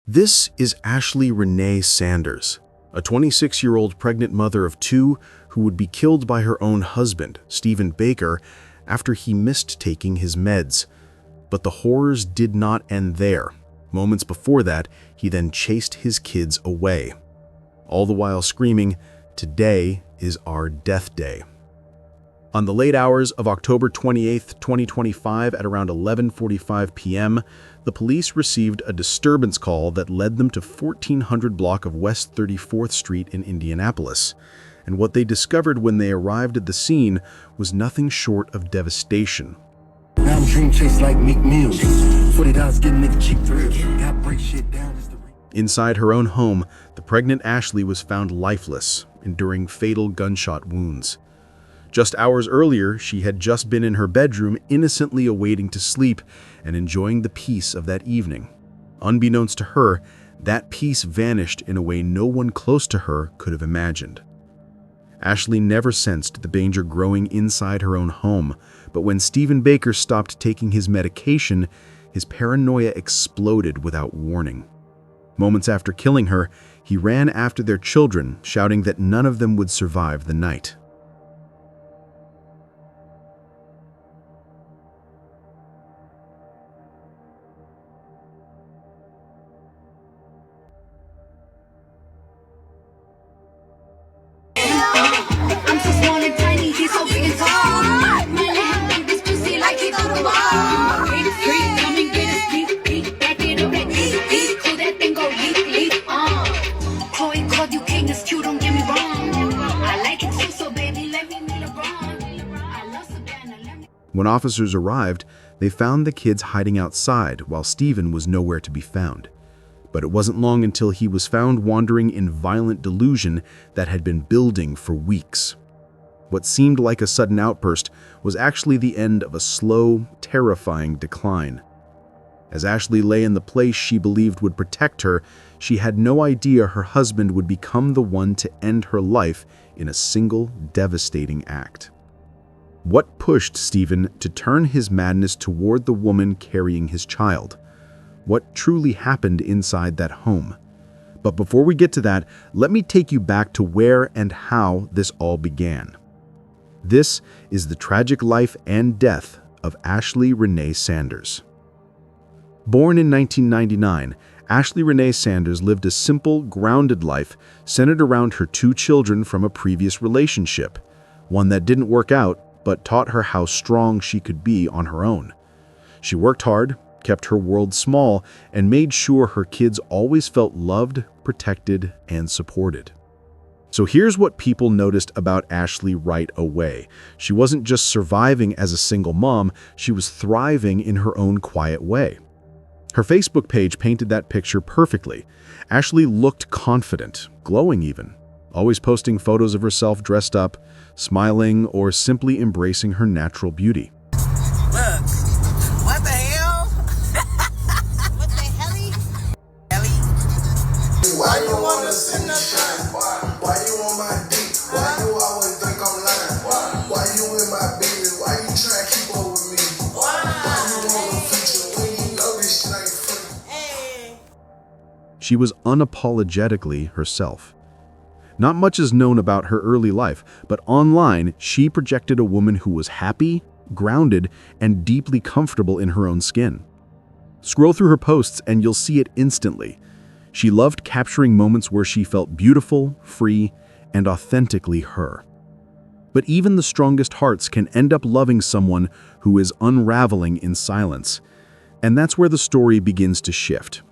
This is Ashley Renee Sanders, a 26-year-old pregnant mother of two who would be killed by her own husband, Stephen Baker, after he missed taking his meds. But the horrors did not end there. Moments before that, he then chased his kids away, all the while screaming, "Today is our death day." On the late hours of October 28, 2025, at around 11:45 p.m., the police received a disturbance call that led them to 1400 block of West 34th Street in Indianapolis. And what they discovered when they arrived at the scene was nothing short of devastation. Now I'm dream chase like Meek Mills. $40 getting nigga cheap thrills. Got break shit down. Inside her own home, the pregnant Ashley was found lifeless, enduring fatal gunshot wounds. Just hours earlier, she had just been in her bedroom, innocently awaiting to sleep and enjoying the peace of that evening. Unbeknownst to her, that peace vanished in a way no one close to her could have imagined. Ashley never sensed the danger growing inside her own home, but when Stephen Baker stopped taking his medication, his paranoia exploded without warning. Moments after killing her, he ran after their children, shouting that none of them would survive the night. When officers arrived, they found the kids hiding outside while Stephen was nowhere to be found. But it wasn't long until he was found wandering in violent delusion that had been building for weeks. What seemed like a sudden outburst was actually the end of a slow, terrifying decline. As Ashley lay in the place she believed would protect her, she had no idea her husband would become the one to end her life in a single devastating act. What pushed Stephen to turn his madness toward the woman carrying his child? What truly happened inside that home? But before we get to that, let me take you back to where and how this all began. This is the tragic life and death of Ashley Renee Sanders. Born in 1999, Ashley Renee Sanders lived a simple, grounded life centered around her two children from a previous relationship, one that didn't work out, but taught her how strong she could be on her own. She worked hard, kept her world small, and made sure her kids always felt loved, protected, and supported. So here's what people noticed about Ashley right away. She wasn't just surviving as a single mom, she was thriving in her own quiet way. Her Facebook page painted that picture perfectly. Ashley looked confident, glowing even, always posting photos of herself dressed up, smiling, or simply embracing her natural beauty. Look, what the hell? What the helly? Why you wanna sit in the front? Why you on my dick? Why you always think I'm lying? Why you in my business? Why you trying to keep up with me? Why you wanna feature when you know this shit ain't free? Hey. She was unapologetically herself. Not much is known about her early life, but online, she projected a woman who was happy, grounded, and deeply comfortable in her own skin. Scroll through her posts and you'll see it instantly. She loved capturing moments where she felt beautiful, free, and authentically her. But even the strongest hearts can end up loving someone who is unraveling in silence. And that's where the story begins to shift.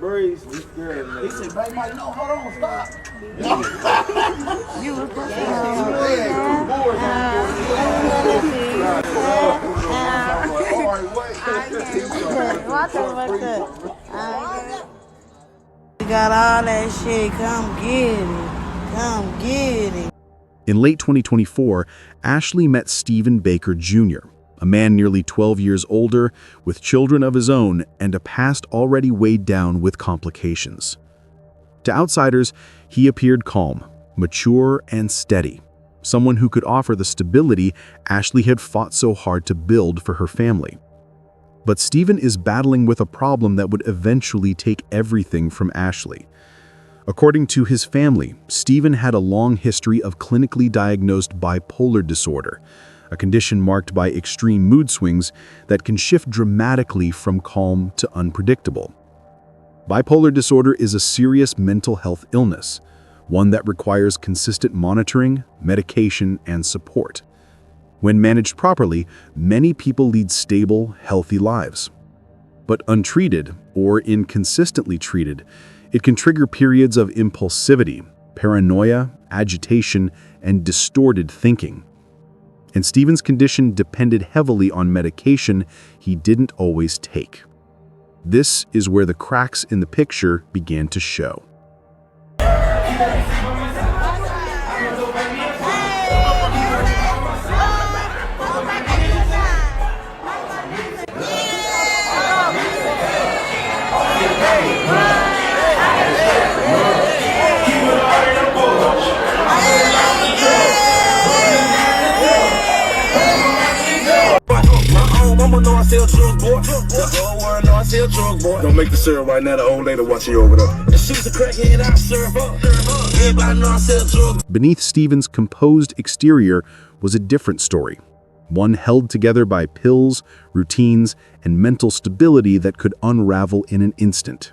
Breeze, he scared of me. He said, baby, Mike, no, hold on, stop. You look You got all that shit. Come get it. Come get it. In late 2024, Ashley met Stephen Baker Jr., a man nearly 12 years older, with children of his own and a past already weighed down with complications. To outsiders, he appeared calm, mature, and steady, someone who could offer the stability Ashley had fought so hard to build for her family. But Stephen is battling with a problem that would eventually take everything from Ashley. According to his family, Stephen had a long history of clinically diagnosed bipolar disorder, a condition marked by extreme mood swings that can shift dramatically from calm to unpredictable. Bipolar disorder is a serious mental health illness, one that requires consistent monitoring, medication, and support. When managed properly, many people lead stable, healthy lives. But untreated, or inconsistently treated, it can trigger periods of impulsivity, paranoia, agitation, and distorted thinking. And Stephen's condition depended heavily on medication he didn't always take. This is where the cracks in the picture began to show. Don't make the syrup right now, the old lady watching you over there. She's a crackhead, I serve up. Everybody know I sell drugs. Beneath Stephen's composed exterior was a different story, one held together by pills, routines, and mental stability that could unravel in an instant.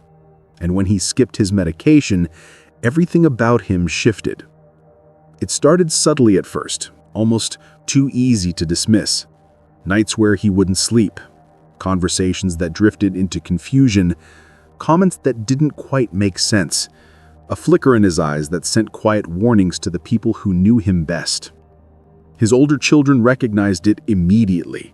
And when he skipped his medication, everything about him shifted. It started subtly at first, almost too easy to dismiss. Nights where he wouldn't sleep, conversations that drifted into confusion, comments that didn't quite make sense, a flicker in his eyes that sent quiet warnings to the people who knew him best. His older children recognized it immediately.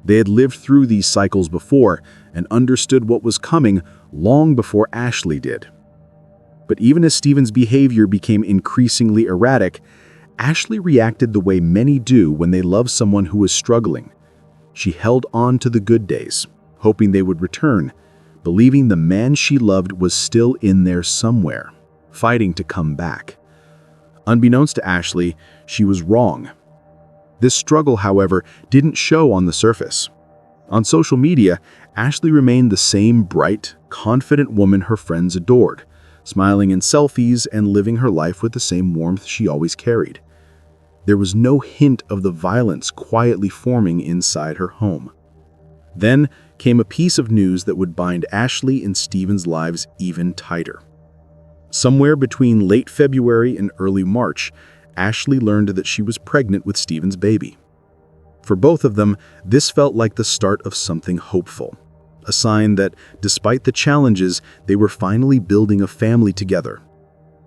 They had lived through these cycles before and understood what was coming long before Ashley did. But even as Stephen's behavior became increasingly erratic, Ashley reacted the way many do when they love someone who is struggling. She held on to the good days, hoping they would return, believing the man she loved was still in there somewhere, fighting to come back. Unbeknownst to Ashley, she was wrong. This struggle, however, didn't show on the surface. On social media, Ashley remained the same bright, confident woman her friends adored, smiling in selfies and living her life with the same warmth she always carried. There was no hint of the violence quietly forming inside her home. Then came a piece of news that would bind Ashley and Stephen's lives even tighter. Somewhere between late February and early March, Ashley learned that she was pregnant with Stephen's baby. For both of them, this felt like the start of something hopeful, a sign that, despite the challenges, they were finally building a family together.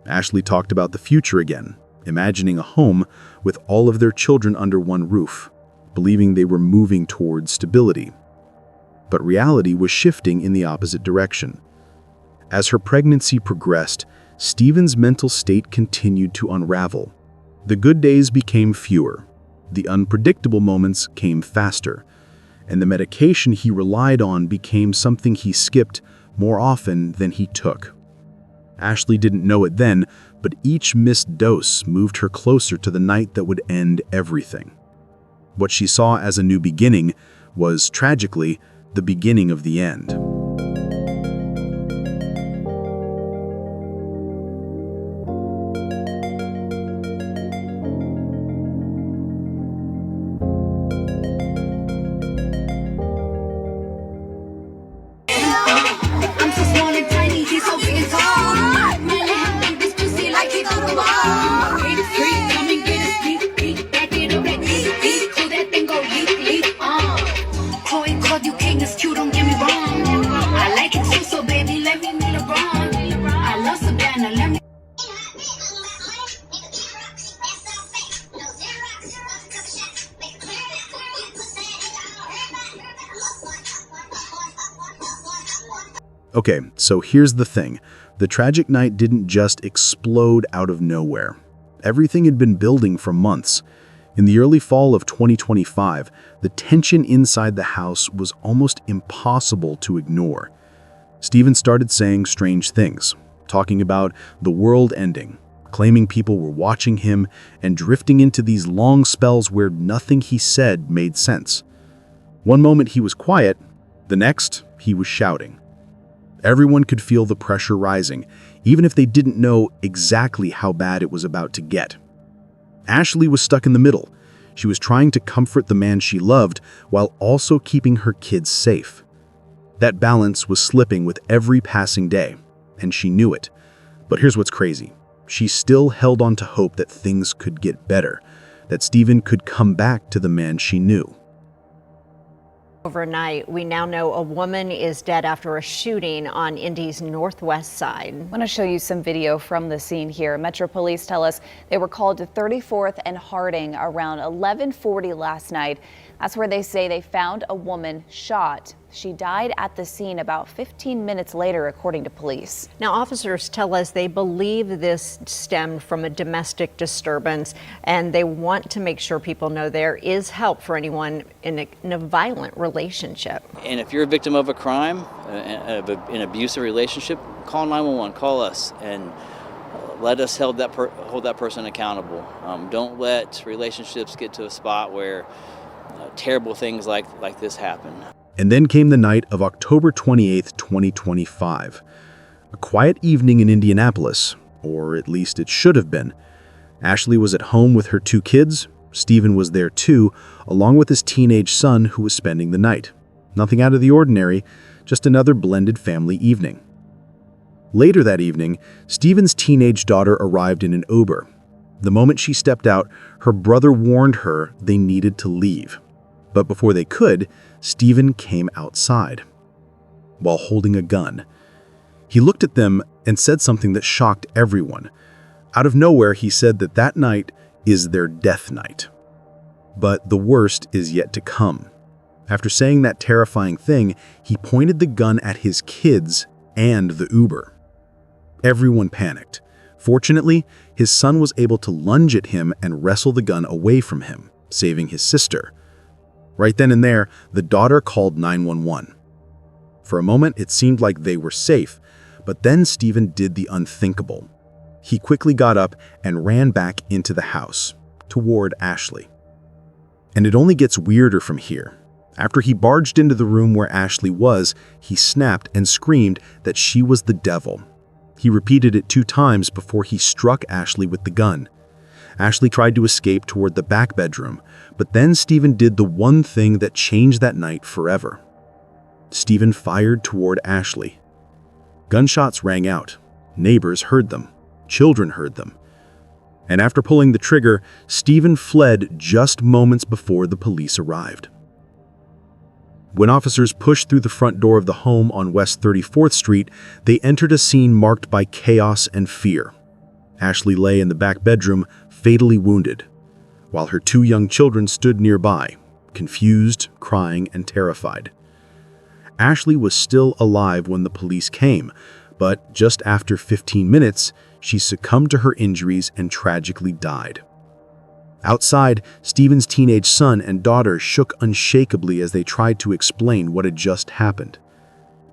Ashley talked about the future again, imagining a home with all of their children under one roof, believing they were moving towards stability. But reality was shifting in the opposite direction. As her pregnancy progressed, Stephen's mental state continued to unravel. The good days became fewer, the unpredictable moments came faster, and the medication he relied on became something he skipped more often than he took. Ashley didn't know it then, but each missed dose moved her closer to the night that would end everything. What she saw as a new beginning was, tragically, the beginning of the end. Okay, so here's the thing. The tragic night didn't just explode out of nowhere. Everything had been building for months. In the early fall of 2025, the tension inside the house was almost impossible to ignore. Stephen started saying strange things, talking about the world ending, claiming people were watching him, and drifting into these long spells where nothing he said made sense. One moment he was quiet, The next, he was shouting. Everyone could feel the pressure rising, even if they didn't know exactly how bad it was about to get. Ashley was stuck in the middle. She was trying to comfort the man she loved while also keeping her kids safe. That balance was slipping with every passing day, and she knew it. But here's what's crazy. She still held on to hope that things could get better, that Stephen could come back to the man she knew. Overnight, we now know a woman is dead after a shooting on Indy's northwest side. I want to show you some video from the scene here. Metro Police tell us they were called to 34th and Harding around 11:40 last night. That's where they say they found a woman shot. She died at the scene about 15 minutes later, according to police. Now, officers tell us they believe this stemmed from a domestic disturbance, and they want to make sure people know there is help for anyone in a violent relationship. And if you're a victim of a crime, an abusive relationship, call 911, call us, and let us hold that person accountable. Don't let relationships get to a spot where terrible things like this happen. And then came the night of October 28th, 2025. A quiet evening in Indianapolis, or at least it should have been. Ashley was at home with her 2 kids. Stephen was there too, along with his teenage son who was spending the night. Nothing out of the ordinary, just another blended family evening. Later that evening, Stephen's teenage daughter arrived in an Uber. The moment she stepped out, her brother warned her they needed to leave. But before they could, Stephen came outside while holding a gun. He looked at them and said something that shocked everyone. Out of nowhere, he said that night is their death night. But the worst is yet to come. After saying that terrifying thing, he pointed the gun at his kids and the Uber. Everyone panicked. Fortunately, his son was able to lunge at him and wrestle the gun away from him, saving his sister. Right then and there, the daughter called 911. For a moment, it seemed like they were safe, but then Stephen did the unthinkable. He quickly got up and ran back into the house, toward Ashley. And it only gets weirder from here. After he barged into the room where Ashley was, he snapped and screamed that she was the devil. He repeated it 2 times before he struck Ashley with the gun. Ashley tried to escape toward the back bedroom, but then Stephen did the one thing that changed that night forever. Stephen fired toward Ashley. Gunshots rang out. Neighbors heard them. Children heard them. And after pulling the trigger, Stephen fled just moments before the police arrived. When officers pushed through the front door of the home on West 34th Street, they entered a scene marked by chaos and fear. Ashley lay in the back bedroom, fatally wounded, while her 2 young children stood nearby, confused, crying, and terrified. Ashley was still alive when the police came, but just after 15 minutes, she succumbed to her injuries and tragically died. Outside, Stephen's teenage son and daughter shook unshakably as they tried to explain what had just happened.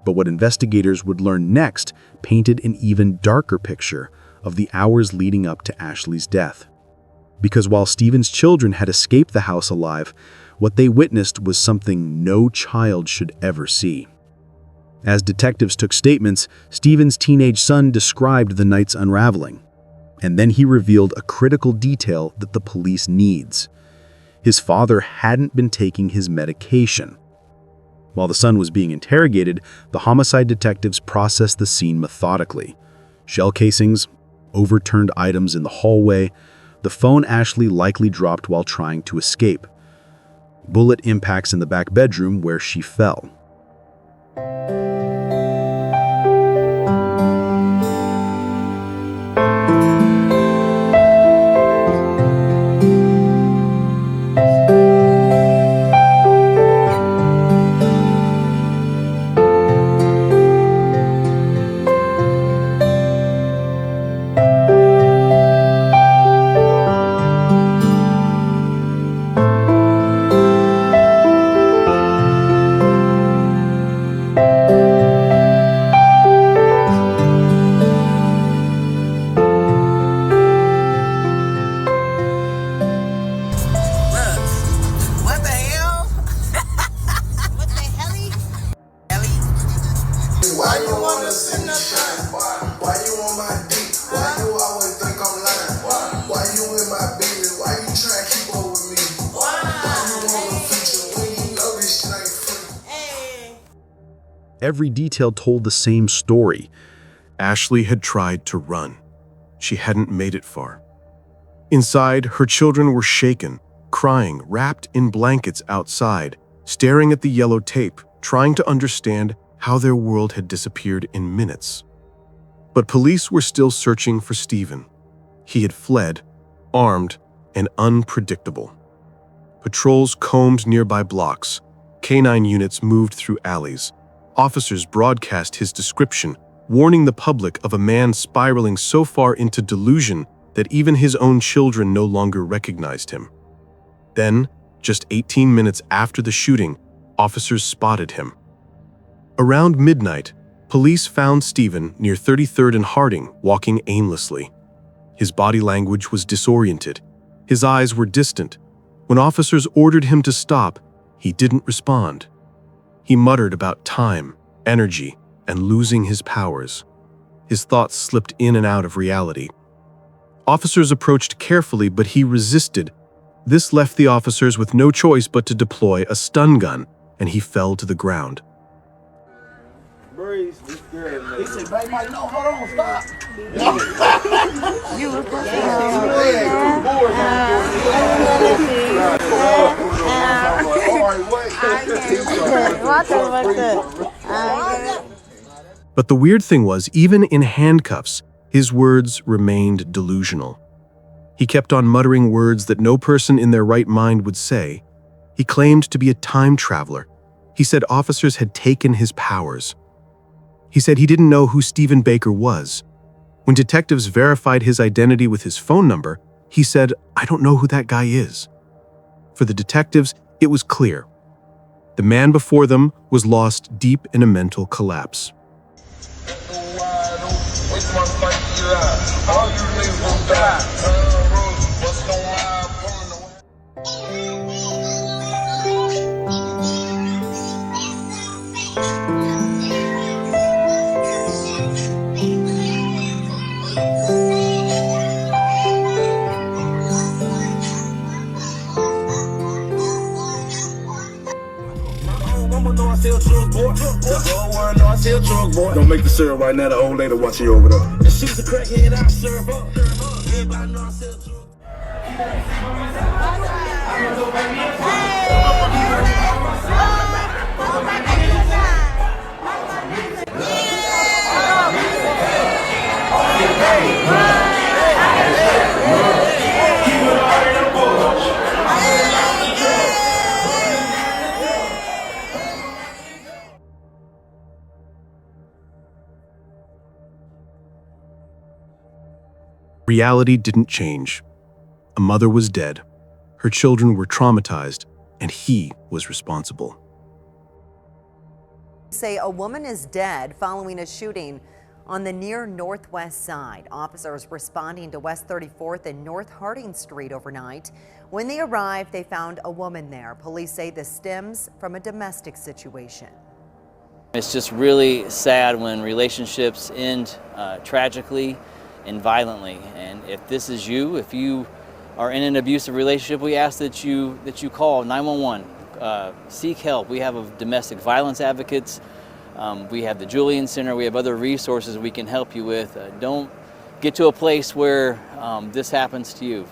But what investigators would learn next painted an even darker picture of the hours leading up to Ashley's death. Because while Stephen's children had escaped the house alive, what they witnessed was something no child should ever see. As detectives took statements, Stephen's teenage son described the night's unraveling. And then he revealed a critical detail that the police needs. His father hadn't been taking his medication. While the son was being interrogated, the homicide detectives processed the scene methodically. Shell casings, overturned items in the hallway, the phone Ashley likely dropped while trying to escape, bullet impacts in the back bedroom where she fell. Every detail told the same story. Ashley had tried to run. She hadn't made it far. Inside, her children were shaken, crying, wrapped in blankets outside, staring at the yellow tape, trying to understand how their world had disappeared in minutes. But police were still searching for Stephen. He had fled, armed and unpredictable. Patrols combed nearby blocks. Canine units moved through alleys. Officers broadcast his description, warning the public of a man spiraling so far into delusion that even his own children no longer recognized him. Then, just 18 minutes after the shooting, officers spotted him. Around midnight, police found Stephen near 33rd and Harding walking aimlessly. His body language was disoriented. His eyes were distant. When officers ordered him to stop, he didn't respond. He muttered about time, energy, and losing his powers. His thoughts slipped in and out of reality. Officers approached carefully, but he resisted. This left the officers with no choice but to deploy a stun gun, and he fell to the ground. Breeze, he scared me. He said, baby, Mike, no, hold on, stop. You were But the weird thing was, even in handcuffs, his words remained delusional. He kept on muttering words that no person in their right mind would say. He claimed to be a time traveler. He said officers had taken his powers. He said he didn't know who Stephen Baker was. When detectives verified his identity with his phone number, he said, "I don't know who that guy is." For the detectives, it was clear. The man before them was lost deep in a mental collapse. Don't make the syrup right now, the old lady watching you over there. And she's a crackhead, I serve her. Everybody know I sell drugs. Reality didn't change. A mother was dead, her children were traumatized, and he was responsible. Say a woman is dead following a shooting on the near northwest side. Officers responding to West 34th and North Harding Street overnight. When they arrived, they found a woman there. Police say this stems from a domestic situation. It's just really sad when relationships end tragically and violently. And if this is you, if you are in an abusive relationship, we ask that you call 911. Seek help. We have domestic violence advocates. We have the Julian Center. We have other resources we can help you with. Don't get to a place where this happens to you.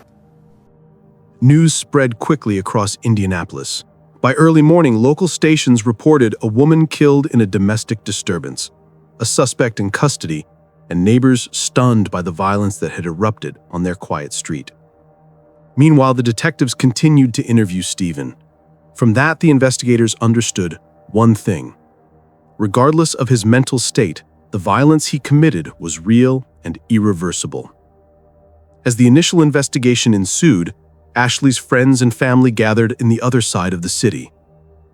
News spread quickly across Indianapolis. By early morning, local stations reported a woman killed in a domestic disturbance, a suspect in custody, and neighbors stunned by the violence that had erupted on their quiet street. Meanwhile, the detectives continued to interview Stephen. From that, the investigators understood one thing. Regardless of his mental state, the violence he committed was real and irreversible. As the initial investigation ensued, Ashley's friends and family gathered in the other side of the city.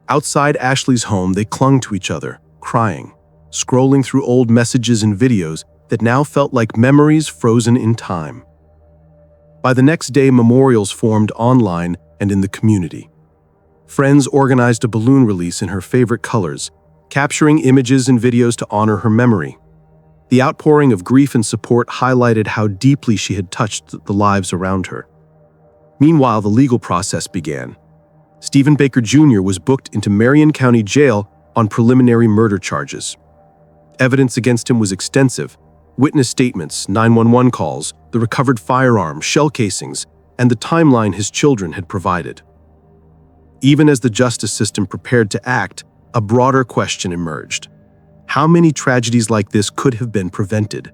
Outside Ashley's home, they clung to each other, crying, scrolling through old messages and videos that now felt like memories frozen in time. By the next day, memorials formed online and in the community. Friends organized a balloon release in her favorite colors, capturing images and videos to honor her memory. The outpouring of grief and support highlighted how deeply she had touched the lives around her. Meanwhile, the legal process began. Stephen Baker Jr. was booked into Marion County Jail on preliminary murder charges. Evidence against him was extensive: witness statements, 911 calls, the recovered firearm, shell casings, and the timeline his children had provided. Even as the justice system prepared to act, a broader question emerged. How many tragedies like this could have been prevented?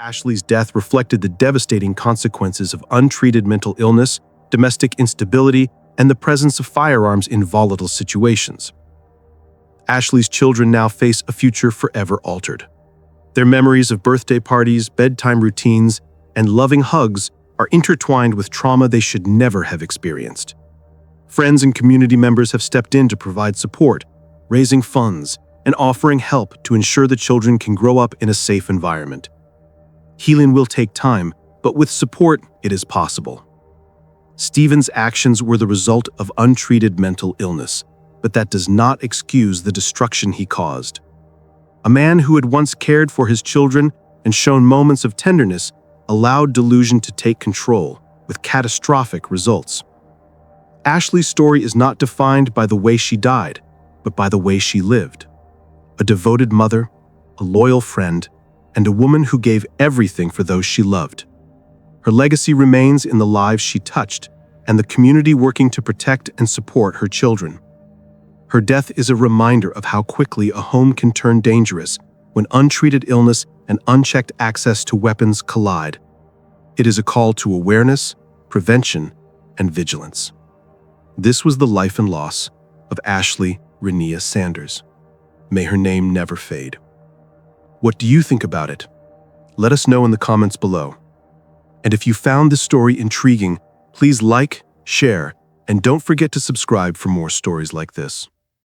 Ashley's death reflected the devastating consequences of untreated mental illness, domestic instability, and the presence of firearms in volatile situations. Ashley's children now face a future forever altered. Their memories of birthday parties, bedtime routines, and loving hugs are intertwined with trauma they should never have experienced. Friends and community members have stepped in to provide support, raising funds, and offering help to ensure the children can grow up in a safe environment. Healing will take time, but with support, it is possible. Stephen's actions were the result of untreated mental illness, but that does not excuse the destruction he caused. A man who had once cared for his children and shown moments of tenderness allowed delusion to take control, with catastrophic results. Ashley's story is not defined by the way she died, but by the way she lived. A devoted mother, a loyal friend, and a woman who gave everything for those she loved. Her legacy remains in the lives she touched and the community working to protect and support her children. Her death is a reminder of how quickly a home can turn dangerous when untreated illness and unchecked access to weapons collide. It is a call to awareness, prevention, and vigilance. This was the life and loss of Ashley Renea Sanders. May her name never fade. What do you think about it? Let us know in the comments below. And if you found this story intriguing, please like, share, and don't forget to subscribe for more stories like this.